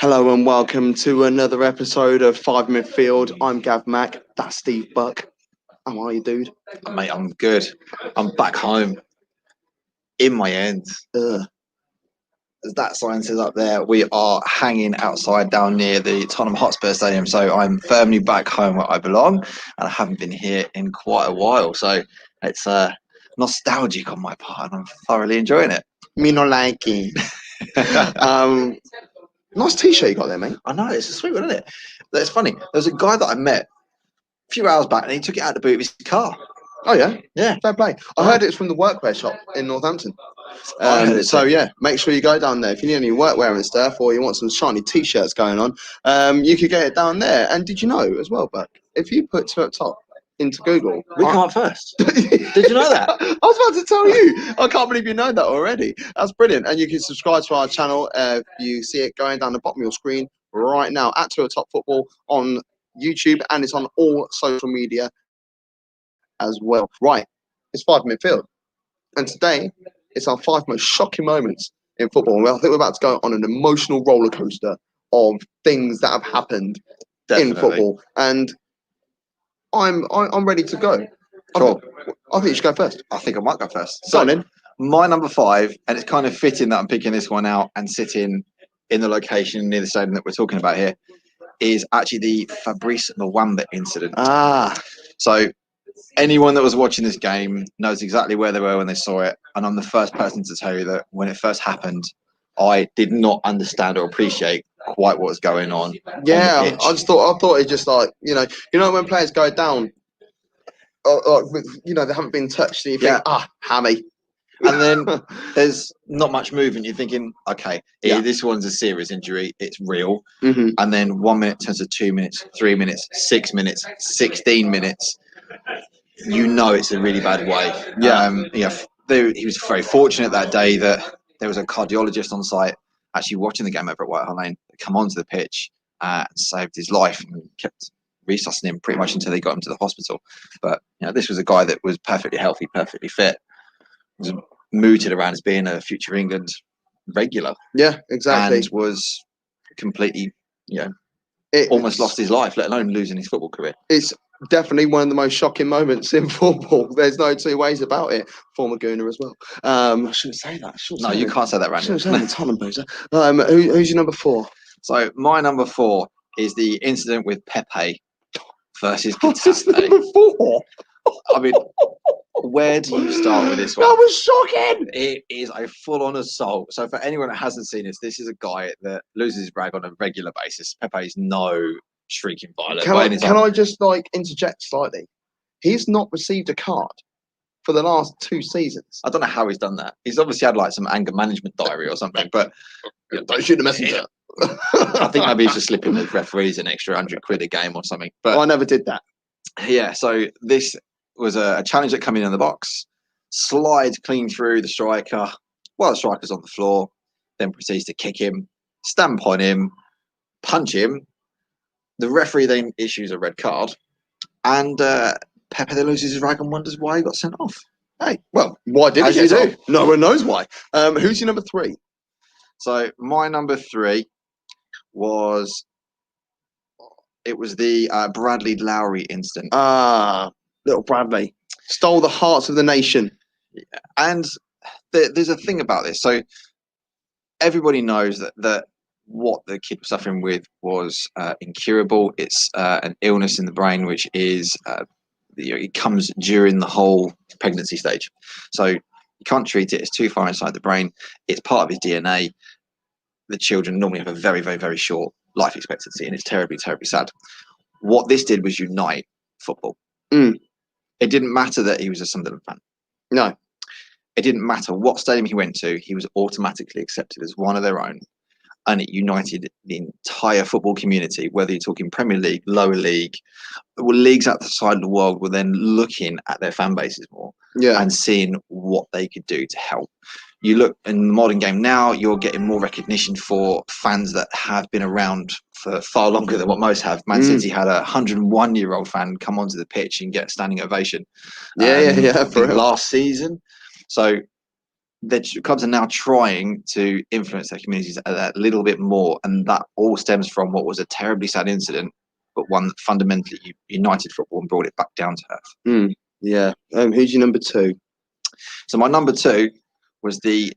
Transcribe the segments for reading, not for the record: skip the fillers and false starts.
Hello and welcome to another episode of 5 Midfield. I'm Gav Mack. That's Steve Buck. How are you, dude? Mate, I'm good. I'm back home in my end. As that sign says up there, we are hanging outside down near the Tottenham Hotspur Stadium. So I'm firmly back home where I belong, and I haven't been here in quite a while. So it's nostalgic on my part, and I'm thoroughly enjoying it. Me no like it. Nice t-shirt you got there, mate. I know, it's a sweet one, isn't it? It's funny. There's a guy that I met a few hours back, and he took it out the boot of his car. Oh yeah? Yeah. Fair play. I heard it's from the workwear shop in Northampton. So yeah, make sure you go down there. If you need any workwear and stuff, or you want some shiny t-shirts going on, you could get it down there. And did you know as well, Buck, if you put two up top into Google, we come up first. Did you know that? I was about to tell you. I can't believe you know that already. That's brilliant. And you can subscribe to our channel. You see it going down the bottom of your screen right now at Two Top Football on YouTube, and it's on all social media as well. Right, it's 5 Midfield, and today it's our 5 most shocking moments in football. Well, I think we're about to go on an emotional roller coaster of things that have happened in football, and I'm ready to go. Cool. I think you should go first. I think I might go first. So then, my number 5, and it's kind of fitting that I'm picking this one out and sitting in the location near the stadium that we're talking about here, is actually the Fabrice Muamba incident. So anyone that was watching this game knows exactly where they were when they saw it, and I'm the first person to tell you that when it first happened, I did not understand or appreciate quite what was going on. Yeah, on the pitch. I thought it just like you know when players go down, they haven't been touched, and you think, hammy. And then there's not much movement. You're thinking, okay, this one's a serious injury. It's real. Mm-hmm. And then 1 minute turns to 2 minutes, 3 minutes, 6 minutes, 16 minutes. You know it's a really bad way. He was very fortunate that day that there was a cardiologist on site actually watching the game over at Whitehall Lane come onto the pitch and saved his life and kept resuscitating him pretty much until they got him to the hospital. But this was a guy that was perfectly healthy, perfectly fit. Was mooted around as being a future England regular. Yeah, exactly. And was completely, almost lost his life, let alone losing his football career. It's definitely one of the most shocking moments in football. There's no two ways about it. Former Gooner as well. I shouldn't say that. No, you can't say that, Randy. I shouldn't say Tottenham boozer. Who's your number 4? So my number 4 is the incident with Pepe versus What's his number 4? I mean, where do you start with this one? That was shocking. It is a full-on assault. So for anyone that hasn't seen this is a guy that loses his rag on a regular basis. Pepe is no shrieking violent. Can I just interject slightly? He's not received a card for the last 2 seasons. I don't know how he's done that. He's obviously had some anger management diary or something, but don't shoot the messenger. I think maybe he's just slipping the referees an extra £100 a game or something. But I never did that. Yeah, so this was a challenge that came in the box, slides clean through the striker while the striker's on the floor, then proceeds to kick him, stamp on him, punch him. The referee then issues a red card, and Pepe then loses his rag and wonders why he got sent off. Hey, well, why did he get off? No one knows why. Who's your number 3? So my number 3 was the Bradley Lowry incident. Little Bradley stole the hearts of the nation. Yeah. And there's a thing about this. So everybody knows that what the kid was suffering with was incurable. It's an illness in the brain, which is it comes during the whole pregnancy stage. So you can't treat it. It's too far inside the brain. It's part of his DNA. The children normally have a very, very, very short life expectancy, and it's terribly, terribly sad. What this did was unite football. It didn't matter that he was a Sunderland fan. No. It didn't matter what stadium he went to. He was automatically accepted as one of their own. And it united the entire football community, whether you're talking Premier League, lower league, leagues outside the world were then looking at their fan bases more and seeing what they could do to help. You look in the modern game now, you're getting more recognition for fans that have been around for far longer than what most have. Man City had a 101-year-old fan come onto the pitch and get a standing ovation. For last season. So the clubs are now trying to influence their communities a little bit more, and that all stems from what was a terribly sad incident, but one that fundamentally united football and brought it back down to earth. Yeah. Who's your number 2? So my number 2 was the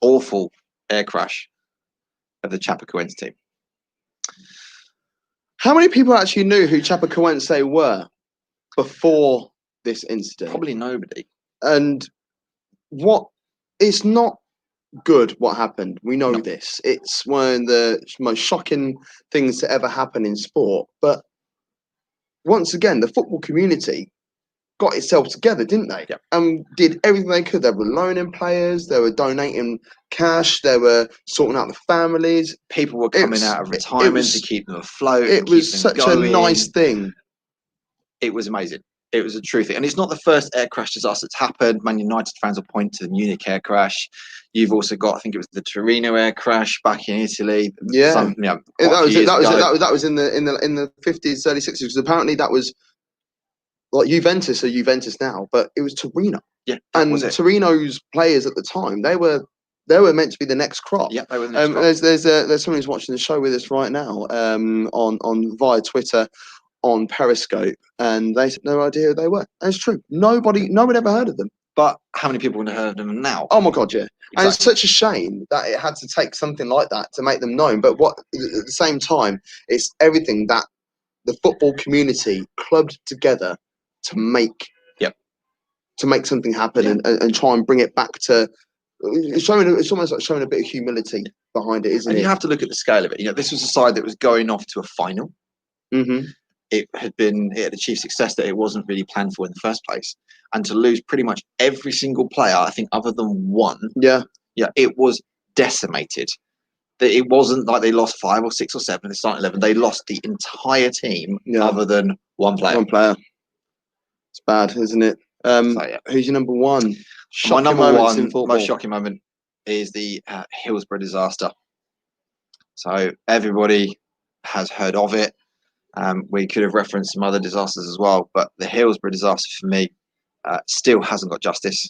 awful air crash of the Chapecoense team. How many people actually knew who Chapecoense were before this incident? Probably nobody. And it's not good what happened. We know this. It's one of the most shocking things to ever happen in sport. But once again, the football community got itself together, didn't they? Yeah. And did everything they could. They were loaning players, they were donating cash, they were sorting out the families. People were coming out of retirement to keep them afloat. It was such a nice thing. It was amazing. It was a true thing. And it's not the first air crash disaster that's happened. Man United fans will point to the Munich air crash. You've also got, I think it was the Torino air crash back in Italy. Yeah. That was in the 50s, early 60s. Because apparently that was like Juventus are Juventus now, but it was Torino. Yeah. And Torino's players at the time, they were meant to be the next crop. Yeah, they were the next crop. There's someone who's watching the show with us right now, on via Twitter, on Periscope, and they had no idea who they were. And it's true. No one ever heard of them. But how many people would have heard of them now? Oh my God, yeah. Exactly. And it's such a shame that it had to take something like that to make them known. But at the same time, it's everything that the football community clubbed together to make something happen and try and bring it back to. It's almost like showing a bit of humility behind it, isn't it? And you have to look at the scale of it. This was a side that was going off to a final. Mm-hmm. It had achieved success that it wasn't really planned for in the first place, and to lose pretty much every single player, I think, other than one. Yeah, it was decimated. It wasn't like they lost 5 or 6 or 7 in the starting 11. They lost the entire team, other than one player. It's bad, isn't it? Who's your number 1? My number 1 most shocking moment is the Hillsborough disaster. So everybody has heard of it. We could have referenced some other disasters as well, but the Hillsborough disaster for me still hasn't got justice.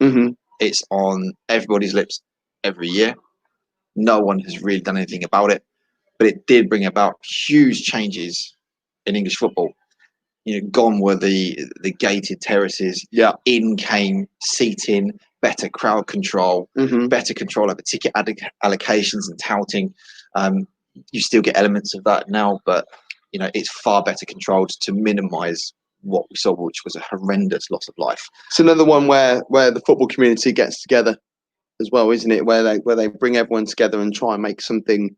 Mm-hmm. It's on everybody's lips every year. No one has really done anything about it, but it did bring about huge changes in English football. Gone were the gated terraces. Yeah. In came seating, better crowd control, better control over ticket allocations and touting. You still get elements of that now, but it's far better controlled to minimise what we saw, which was a horrendous loss of life. It's another one where the football community gets together as well, isn't it? Where they bring everyone together and try and make something,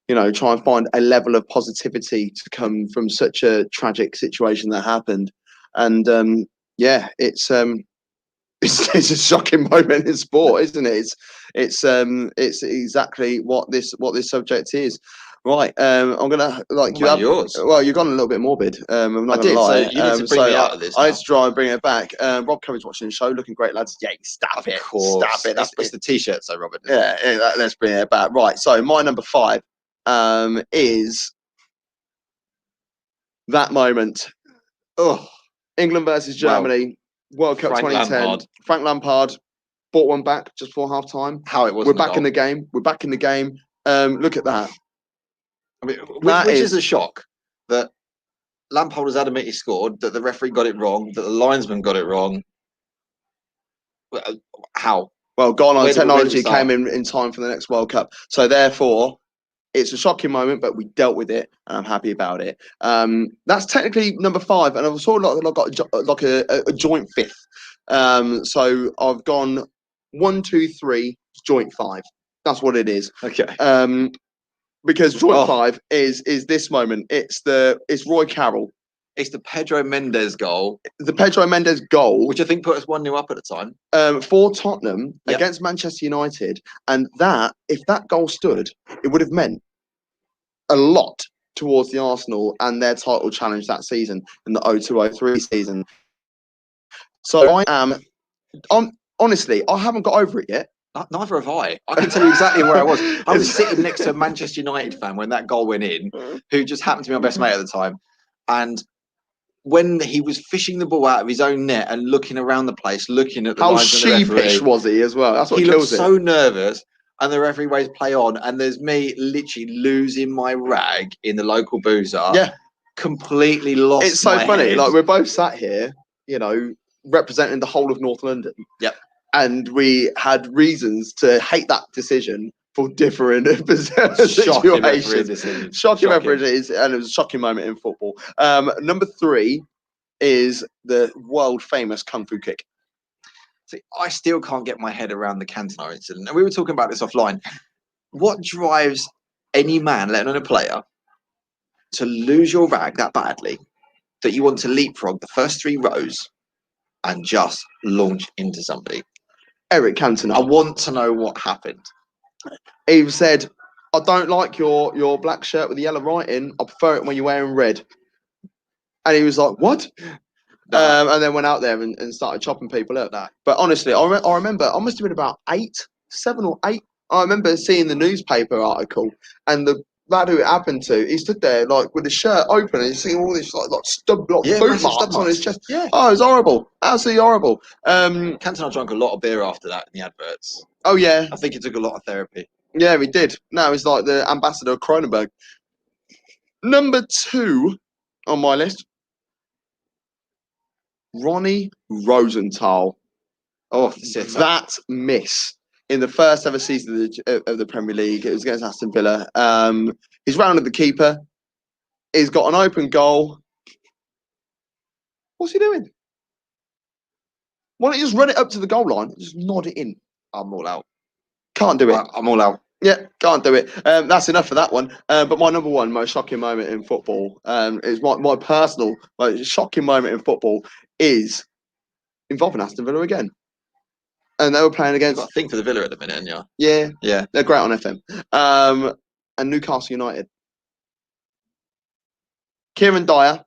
try and find a level of positivity to come from such a tragic situation that happened. And it's a shocking moment in sport, isn't it? It's exactly what this subject is. Right, I'm gonna yours. Well, you've gone a little bit morbid. I'm not gonna lie. So you need to bring me out of this. I had to try and bring it back. Rob Curry's watching the show, looking great, lads. Yeah, stop it. That's the t-shirt, so Robert. Yeah, let's bring it back. Right, so my number 5 is that moment. England versus Germany, World Cup 2010. Frank Lampard brought one back just before half time. How it was. We're back in the game. Look at that. I mean, which is a shock that Lampard was adamant he scored, that the referee got it wrong, that the linesman got it wrong. How? Well, Ghana technology came in time for the next World Cup. So therefore, it's a shocking moment, but we dealt with it, and I'm happy about it. That's technically number 5, and I've sort of got a joint 5th. So I've gone 1, 2, 3, joint 5. That's what it is. Okay. Because joint 5 is this moment. It's Roy Carroll. It's the Pedro Mendes goal. The Pedro Mendes goal, which I think put us 1-0 up at the time. For Tottenham against Manchester United, and if that goal stood, it would have meant a lot towards the Arsenal and their title challenge that season in the 02-03 season. So honestly, I haven't got over it yet. Neither have I. I can tell you exactly where I was. I was sitting next to a Manchester United fan when that goal went in, who just happened to be my best mate at the time. And when he was fishing the ball out of his own net and looking around the place, looking at the How lines and the sheepish referee, was he as well? That's what he looked kills it. so nervous. And the referee ways play on, and there's me literally losing my rag in the local boozer. Yeah, completely lost. it's so my funny. head. Like we're both sat here, you know, representing the whole of North London. Yep. And we had reasons to hate that decision for different Shocking referee situations. decision. Shocking referee, and it was a shocking moment in football. Number 3 is the world famous Kung Fu kick. See, I still can't get my head around the Cantona incident. And we were talking about this offline. What drives any man, let alone a player, to lose your rag that badly that you want to leapfrog the first 3 rows and just launch into somebody? Eric Cantona. I want to know what happened. He said, I don't like your black shirt with the yellow writing. I prefer it when you're wearing red. And he was like, what? And then went out there and started chopping people up. But honestly, I remember, I must have been about 7 or 8. I remember seeing the newspaper article, and the lad who it happened to, he stood there like with his shirt open, and he's seeing all these like boot marks on his chest. Yeah. Oh, it was horrible. Absolutely horrible. Cantona drank a lot of beer after that in the adverts. Oh, yeah. I think he took a lot of therapy. Yeah, he did. No, he's like the ambassador of Cronenberg. Number 2 on my list, Ronnie Rosenthal. Oh, that miss in the first ever season of the Premier League. It was against Aston Villa. He's rounded the keeper. He's got an open goal. What's he doing? Why don't you just run it up to the goal line and just nod it in? I'm all out. Can't do it. I'm all out. Yeah, can't do it. That's enough for that one. But my number 1 most shocking moment in football is my personal most shocking moment in football is involving Aston Villa again. And they were playing against. You've got a thing for the Villa at the minute, haven't you? Yeah, yeah, they're great on FM. And Newcastle United, Kieran Dyer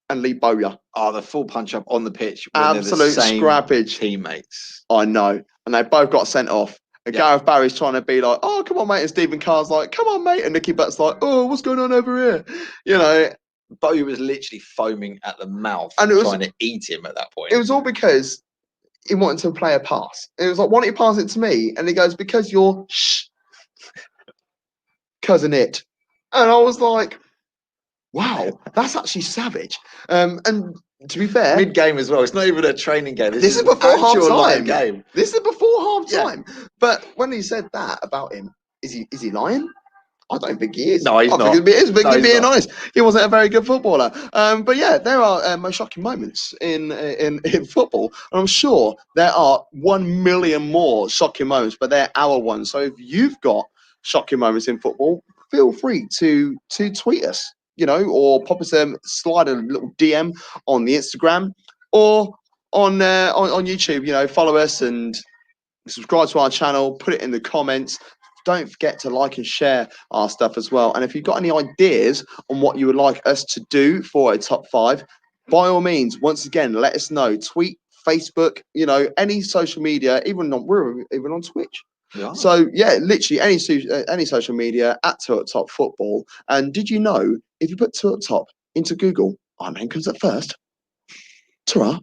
and Lee Bowyer. Oh, the full punch up on the pitch. When Absolute they're the same scrappage. Teammates. I know, and they both got sent off. And Gareth Barry's trying to be like, "Oh, come on, mate," and Stephen Carr's like, "Come on, mate," and Nicky Butt's like, "Oh, what's going on over here?" You know, Bowyer was literally foaming at the mouth and trying to eat him at that point. It was all because he wanted to play a pass. It was like, why don't you pass it to me? And he goes, because you're cousin it. And I was like, wow, that's actually savage. And to be fair, mid-game as well. It's not even a training game. This is before half-time. Game. This is before half-time. Yeah. But when he said that about him, is he lying? I don't think he is. No, he's not. Think he's being honest. He wasn't a very good footballer. But yeah, there are most shocking moments in football. And I'm sure there are 1 million more shocking moments, but they're our ones. So if you've got shocking moments in football, feel free to tweet us, you know, or pop us slide a little DM on the Instagram or on YouTube. You know, follow us and subscribe to our channel. Put it in the comments. Don't forget to like and share our stuff as well. And if you've got any ideas on what you would like us to do for a top 5, by all means, once again, let us know. Tweet, Facebook, you know, any social media, we're even on Twitch. Yeah. So yeah, literally any social media at 2 at Top Football. And did you know if you put 2 at Top into Google, our name comes up first. Ta-ra.